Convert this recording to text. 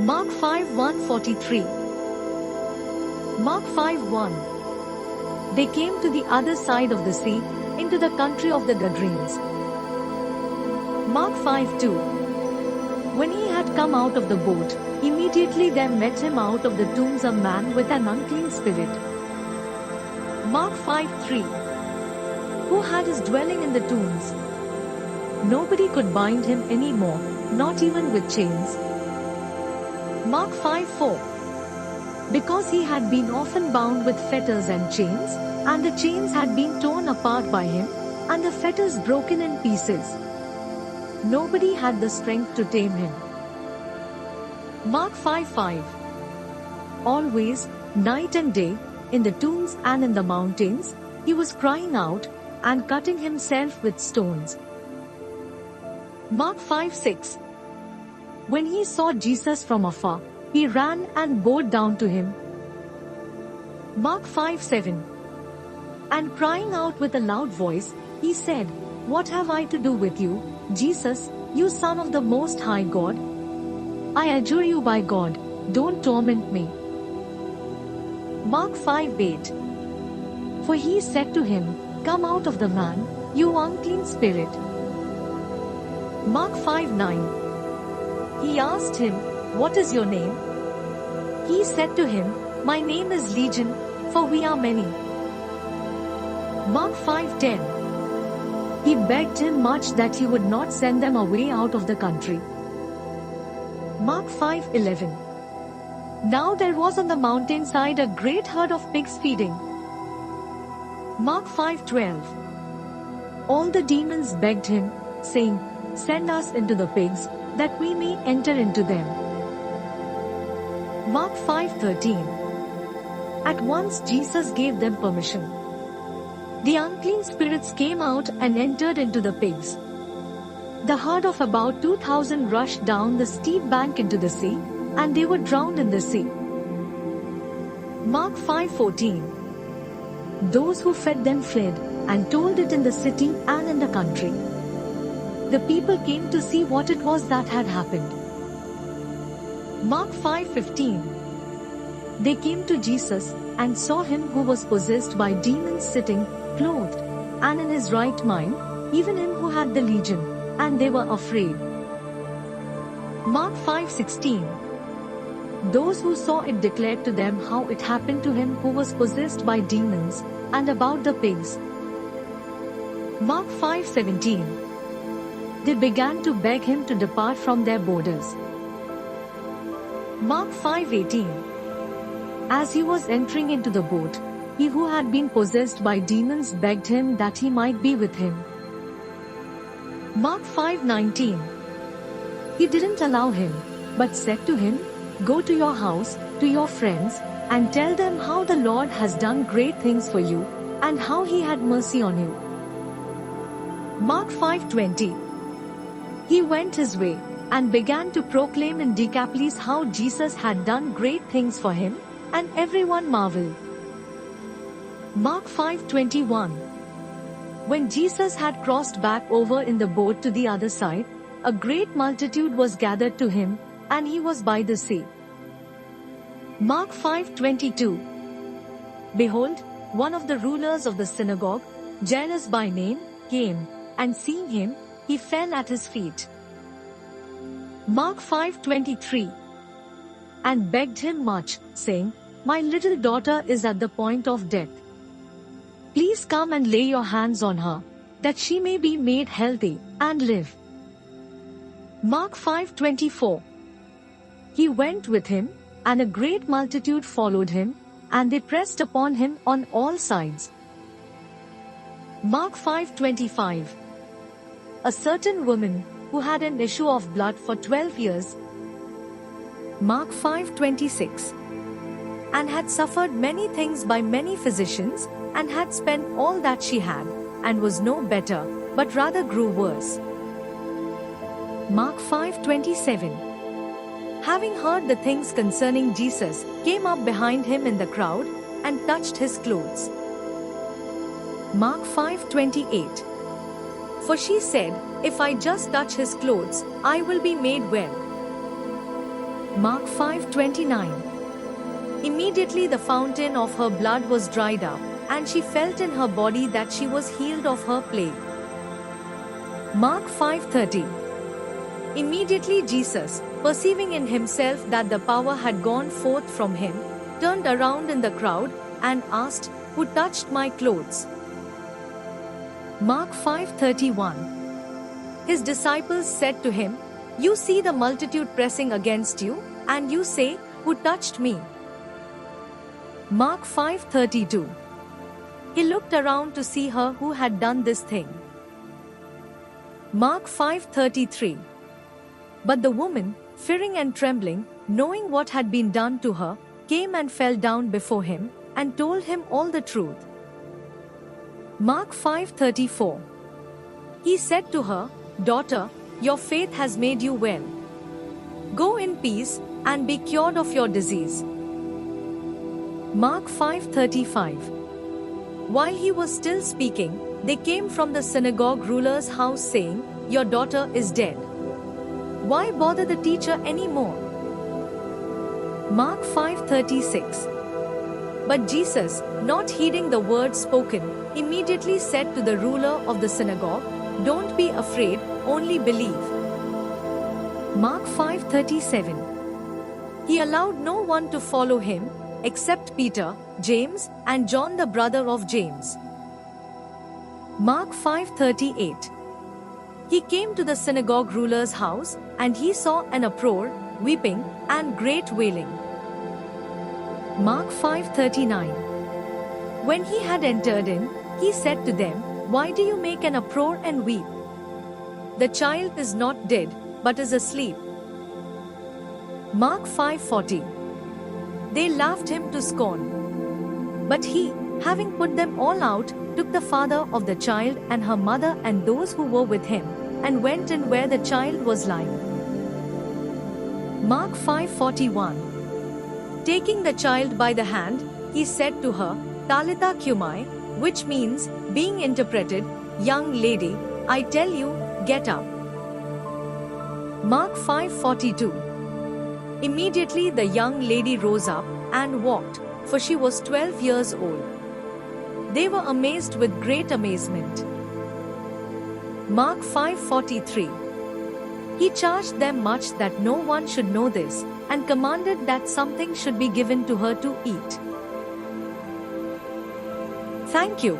Mark 5:1-43. Mark 5:1. They came to the other side of the sea, into the country of the Gadarenes. Mark 5:2. When he had come out of the boat, immediately there met him out of the tombs a man with an unclean spirit. Mark 5:3. Who had his dwelling in the tombs. Nobody could bind him any more, not even with chains. Mark 5:4. Because he had been often bound with fetters and chains, and the chains had been torn apart by him, and the fetters broken in pieces. Nobody had the strength to tame him. Mark 5:5. Always, night and day, in the tombs and in the mountains, he was crying out, and cutting himself with stones. Mark 5:6. When he saw Jesus from afar, he ran and bowed down to him. Mark 5:7. And crying out with a loud voice, he said, What have I to do with you, Jesus, you Son of the Most High God? I adjure you by God, don't torment me. Mark 5:8. For he said to him, Come out of the man, you unclean spirit. Mark 5:9. He asked him, What is your name? He said to him, My name is Legion, for we are many. Mark 5:10. He begged him much that he would not send them away out of the country. Mark 5:11. Now there was on the mountainside a great herd of pigs feeding. Mark 5:12. All the demons begged him, saying, Send us into the pigs, that we may enter into them. Mark 5:13. At once Jesus gave them permission. The unclean spirits came out and entered into the pigs. The herd of about 2,000 rushed down the steep bank into the sea, and they were drowned in the sea. Mark 5:14. Those who fed them fled, and told it in the city and in the country. The people came to see what it was that had happened. Mark 5:15. They came to Jesus, and saw him who was possessed by demons sitting, clothed, and in his right mind, even him who had the legion, and they were afraid. Mark 5:16. Those who saw it declared to them how it happened to him who was possessed by demons, and about the pigs. Mark 5:17. They began to beg him to depart from their borders. Mark 5:18. As he was entering into the boat, he who had been possessed by demons begged him that he might be with him. Mark 5:19. He didn't allow him, but said to him, Go to your house, to your friends, and tell them how the Lord has done great things for you, and how he had mercy on you. Mark 5:20. He went his way, and began to proclaim in Decapolis how Jesus had done great things for him, and everyone marveled. Mark 5:21. When Jesus had crossed back over in the boat to the other side, a great multitude was gathered to him, and he was by the sea. Mark 5:22. Behold, one of the rulers of the synagogue, Jairus by name, came, and seeing him, he fell at his feet. Mark 5:23. And begged him much, saying, My little daughter is at the point of death. Please come and lay your hands on her, that she may be made healthy, and live. Mark 5:24. He went with him, and a great multitude followed him, and they pressed upon him on all sides. Mark 5:25. A certain woman, who had an issue of blood for 12 years. Mark 5:26. And had suffered many things by many physicians, and had spent all that she had, and was no better, but rather grew worse. Mark 5:27. Having heard the things concerning Jesus, came up behind him in the crowd, and touched his clothes. Mark 5:28. For she said, If I just touch his clothes, I will be made well. Mark 5:29. Immediately the fountain of her blood was dried up, and she felt in her body that she was healed of her plague. Mark 5:30. Immediately Jesus, perceiving in himself that the power had gone forth from him, turned around in the crowd and asked, "Who touched my clothes?" Mark 5:31. His disciples said to him, "You see the multitude pressing against you, and you say, 'Who touched me?'" Mark 5:32. He looked around to see her who had done this thing. Mark 5:33. But the woman, fearing and trembling, knowing what had been done to her, came and fell down before him, and told him all the truth. Mark 5:34. He said to her, "Daughter, your faith has made you well. Go in peace, and be cured of your disease." Mark 5:35. While he was still speaking, they came from the synagogue ruler's house saying, "Your daughter is dead. Why bother the teacher anymore?" Mark 5:36. But Jesus, not heeding the word spoken, immediately said to the ruler of the synagogue, "Don't be afraid, only believe." Mark 5:37. He allowed no one to follow him, except Peter, James, and John the brother of James. Mark 5:38. He came to the synagogue ruler's house, and he saw an uproar, weeping, and great wailing. Mark 5:39. When he had entered in, he said to them, "Why do you make an uproar and weep? The child is not dead, but is asleep." Mark 5:40. They laughed him to scorn. But he, having put them all out, took the father of the child and her mother and those who were with him, and went in where the child was lying. Mark 5:41. Taking the child by the hand, he said to her, "Talitha cumi," which means, being interpreted, "Young lady, I tell you, get up." Mark 5:42. Immediately the young lady rose up and walked, for she was 12 years old. They were amazed with great amazement. Mark 5:43. He charged them much that no one should know this, and commanded that something should be given to her to eat. Thank you.